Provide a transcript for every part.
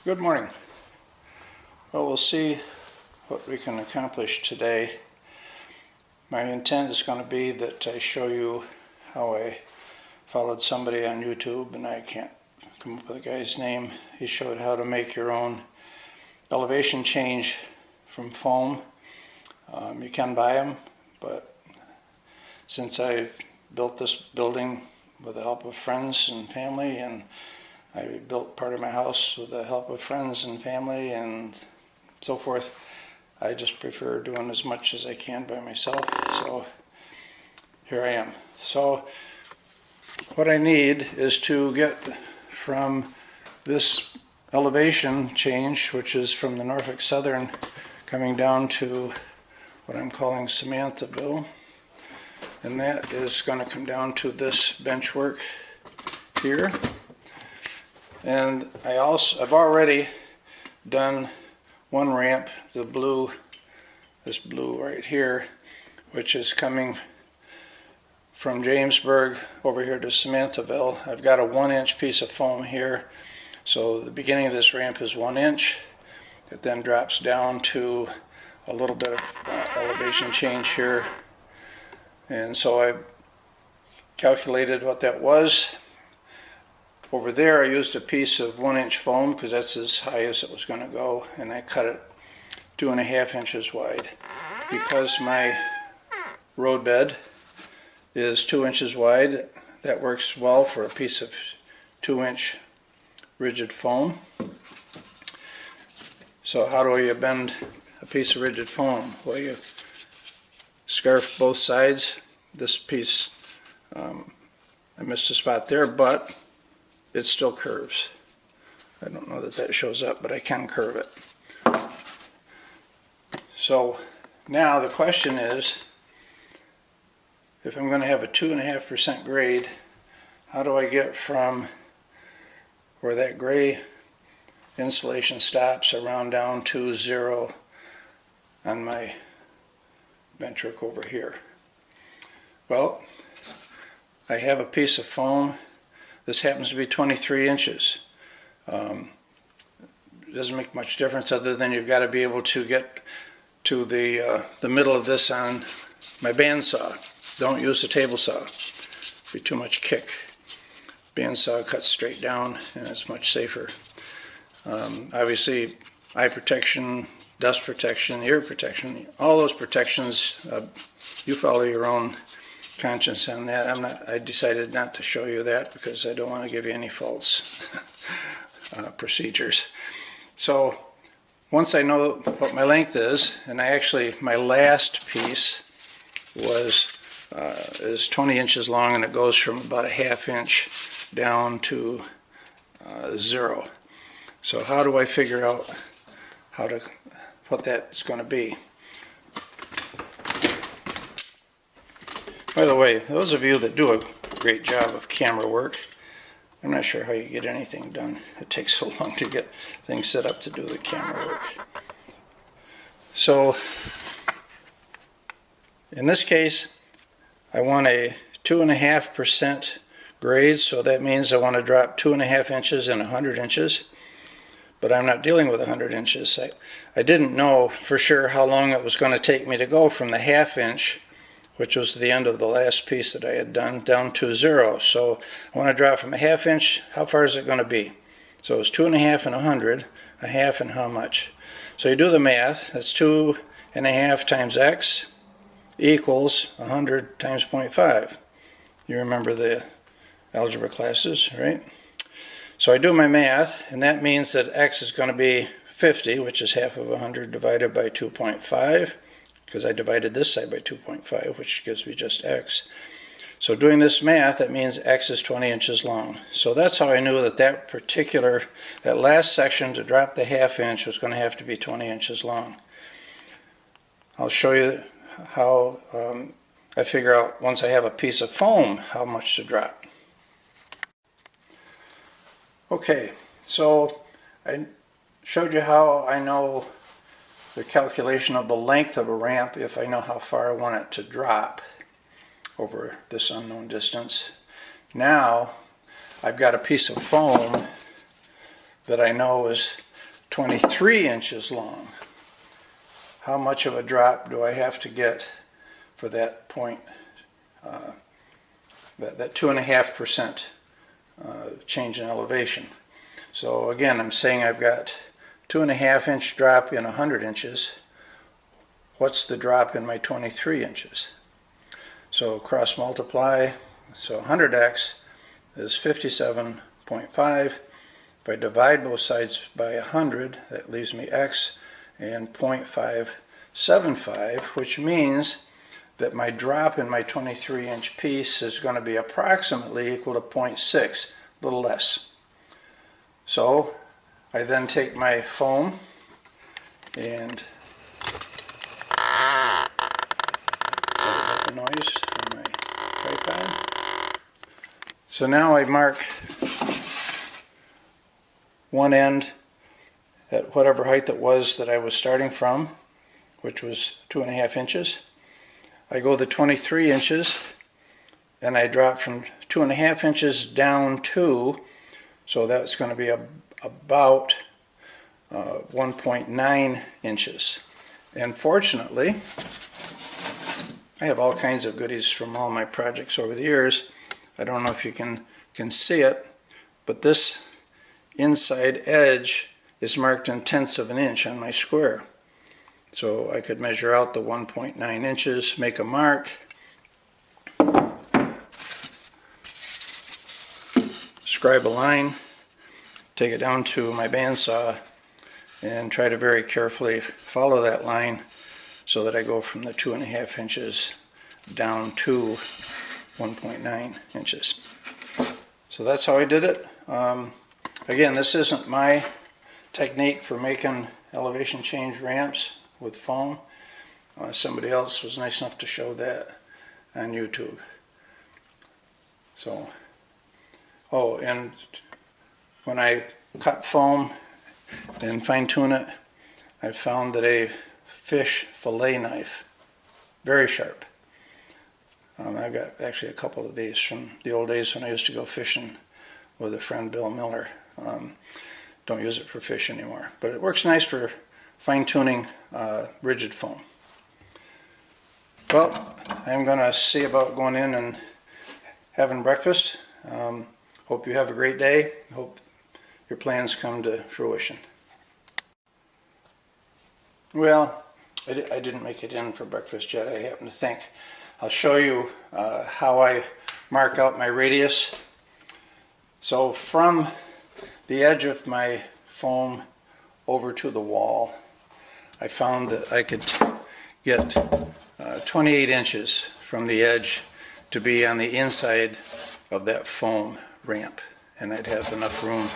Good morning. Well, we'll see what we can accomplish today. My intent is going to be that I show you how I followed somebody on YouTube, and I can't come up with the guy's name. He showed how to make your own elevation change from foam. You can buy them, but since I built this building with the help of friends and family, and I built part of my house with the help of friends and family and so forth, I just prefer doing as much as I can by myself. So here I am. So what I need is to get from this elevation change, which is from the Norfolk Southern coming down to what I'm calling Samanthaville, and that is going to come down to this bench work here. And I've already done one ramp, this blue right here, which is coming from Jamesburg over here to Samanthaville. I've got a 1-inch piece of foam here. So the beginning of this ramp is 1 inch. It then drops down to a little bit of elevation change here. And so I calculated what that was. Over there I used a piece of 1-inch foam because that's as high as it was going to go, and I cut it 2.5 inches wide. Because my roadbed is 2 inches wide, that works well for a piece of 2-inch rigid foam. So how do you bend a piece of rigid foam? Well, you scarf both sides. This piece, I missed a spot there, but it still curves. I don't know that that shows up, but I can curve it. So now the question is, if I'm going to have a 2.5% grade, how do I get from where that gray insulation stops around down to 0 on my bench work over here? Well, I have a piece of foam. This happens to be 23 inches. It doesn't make much difference other than you've got to be able to get to the middle of this on my bandsaw. Don't use the table saw. Be too much kick. Bandsaw cuts straight down and it's much safer. Obviously, eye protection, dust protection, ear protection, all those protections, you follow your own conscience on that. I decided not to show you that because I don't want to give you any false procedures. So once I know what my length is, and my last piece is 20 inches long, and it goes from about a 1/2 inch down to 0. So how do I figure out what that's going to be? By the way, those of you that do a great job of camera work, I'm not sure how you get anything done. It takes so long to get things set up to do the camera work. So in this case, I want a 2.5% grade, so that means I want to drop 2.5 inches and 100 inches. But I'm not dealing with 100 inches. I didn't know for sure how long it was going to take me to go from the 1/2 inch, which was the end of the last piece that I had done, down to 0. So I want to drop from a 1/2 inch. How far is it going to be? So it's 2.5 and 100, a half and how much? So you do the math. That's 2.5 times x equals 100 times 0.5. You remember the algebra classes, right? So I do my math, and that means that x is going to be 50, which is half of 100 divided by 2.5. Because I divided this side by 2.5, which gives me just x. So doing this math, that means x is 20 inches long. So that's how I knew that that last section to drop the 1/2 inch was going to have to be 20 inches long. I'll show you how I figure out, once I have a piece of foam, how much to drop. Okay, so I showed you how I know the calculation of the length of a ramp if I know how far I want it to drop over this unknown distance. Now I've got a piece of foam that I know is 23 inches long. How much of a drop do I have to get for that point, that 2.5% change in elevation? So again, I'm saying I've got 2.5 inch drop in 100 inches. What's the drop in my 23 inches? So cross multiply, so 100x is 57.5. If I divide both sides by 100, that leaves me x and 0.575, which means that my drop in my 23 inch piece is going to be approximately equal to 0.6, a little less. So I then take my foam and the noise on my tripod. So now I mark one end at whatever height it was that I was starting from, which was 2.5 inches. I go the 23 inches and I drop from 2.5 inches down 2, so that's going to be about 1.9 inches. And fortunately, I have all kinds of goodies from all my projects over the years. I don't know if you can see it, but this inside edge is marked in tenths of an inch on my square. So I could measure out the 1.9 inches, make a mark, scribe a line, take it down to my bandsaw, and try to very carefully follow that line so that I go from the 2.5 inches down to 1.9 inches. So that's how I did it. Again, this isn't my technique for making elevation change ramps with foam. Somebody else was nice enough to show that on YouTube. So, oh, and when I cut foam and fine tune it, I found that a fish fillet knife, very sharp. I've got actually a couple of these from the old days when I used to go fishing with a friend, Bill Miller. Don't use it for fish anymore, but it works nice for fine-tuning rigid foam. Well, I'm going to see about going in and having breakfast. Hope you have a great day. Hope your plans come to fruition. Well, I didn't make it in for breakfast yet, I happen to think. I'll show you how I mark out my radius. So from the edge of my foam over to the wall, I found that I could get 28 inches from the edge to be on the inside of that foam ramp, and I'd have enough room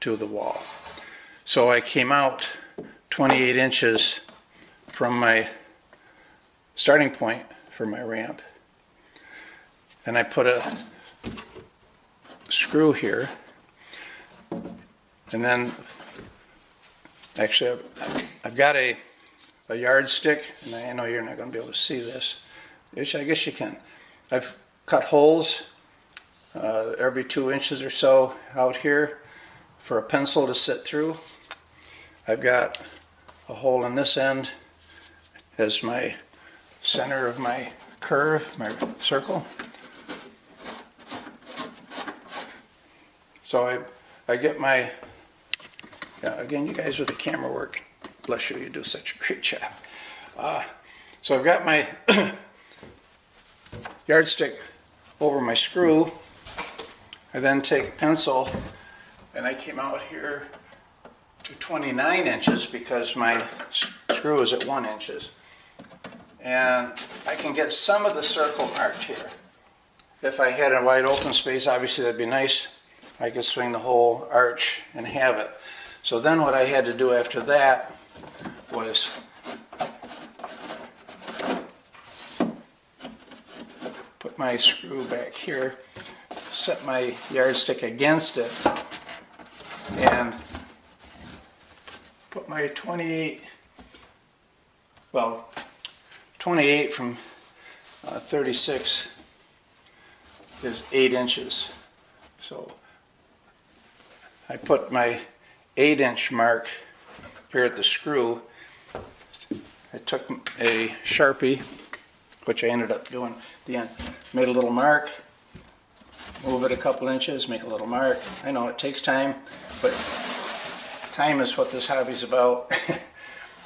to the wall. So I came out 28 inches from my starting point for my ramp, and I put a screw here, and then actually I've got a yardstick, and I know you're not going to be able to see this, which I guess you can. I've cut holes every 2 inches or so out here for a pencil to sit through. I've got a hole in this end as my center of my curve, my circle. So I get my, again, you guys with the camera work, bless you, you do such a great job. So I've got my yardstick over my screw. I then take a pencil and I came out here to 29 inches because my screw is at 1 inch. And I can get some of the circle marked here. If I had a wide open space, obviously that'd be nice. I could swing the whole arch and have it. So then what I had to do after that was put my screw back here, set my yardstick against it, and put my 28 from 36 is 8 inches. So I put my 8-inch mark here at the screw, I took a Sharpie, which I ended up doing at the end, made a little mark, move it a couple inches, make a little mark. I know it takes time, but time is what this hobby's about.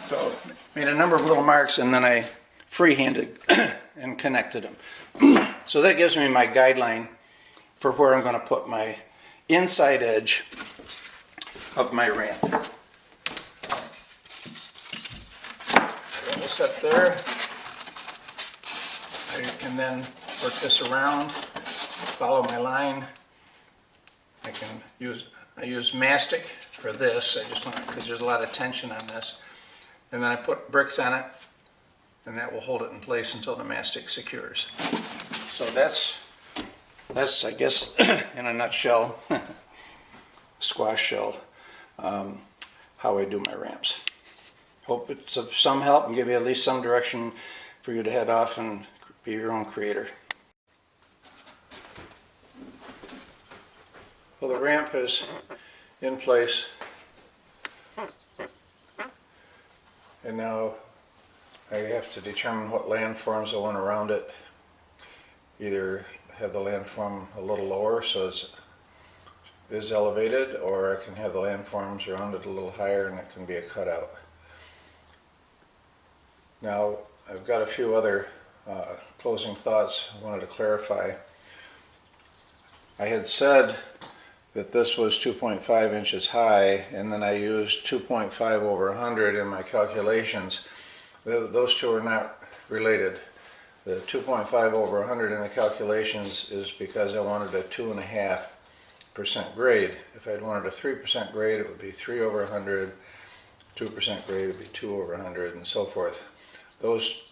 So made a number of little marks, and then I freehanded and connected them. So that gives me my guideline for where I'm going to put my inside edge of my ramp. We'll set there. I can then work this around, follow my line. I use mastic for this. I just want, because there's a lot of tension on this. And then I put bricks on it, and that will hold it in place until the mastic secures. So that's I guess, in a nutshell, squash shell, how I do my ramps. Hope it's of some help and give you at least some direction for you to head off and be your own creator. Well, the ramp is in place, and now I have to determine what landforms I want around it. Either have the landform a little lower so it is elevated, or I can have the landforms around it a little higher and it can be a cutout. Now I've got a few other closing thoughts I wanted to clarify. I had said that this was 2.5 inches high, and then I used 2.5 over 100 in my calculations. Those two are not related. The 2.5 over 100 in the calculations is because I wanted a 2.5% grade. If I'd wanted a 3% grade, it would be 3 over 100, 2% grade would be 2 over 100, and so forth. Those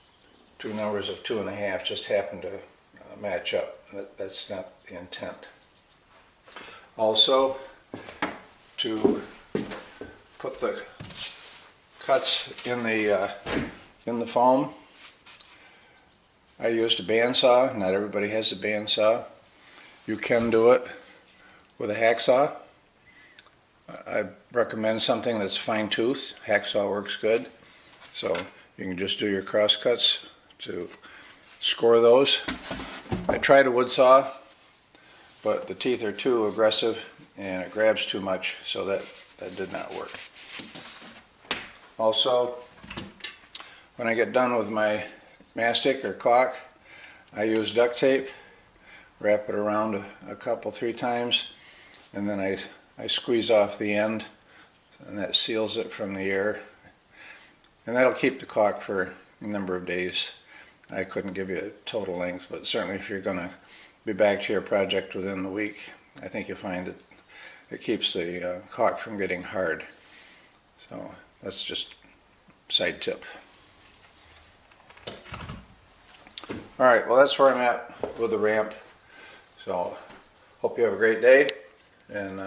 two numbers of 2.5 just happen to match up. That's not the intent. Also, to put the cuts in the foam, I used a bandsaw. Not everybody has a bandsaw. You can do it with a hacksaw. I recommend something that's fine tooth. Hacksaw works good. So you can just do your cross cuts to score those. I tried a wood saw, but the teeth are too aggressive and it grabs too much, so that did not work. Also, when I get done with my mastic or caulk, I use duct tape, wrap it around a couple, 3 times, and then I squeeze off the end, and that seals it from the air. And that'll keep the caulk for a number of days. I couldn't give you a total length, but certainly if you're going to be back to your project within the week, I think you'll find that it keeps the caulk from getting hard. So that's just a side tip. Alright, well that's where I'm at with the ramp. So hope you have a great day, and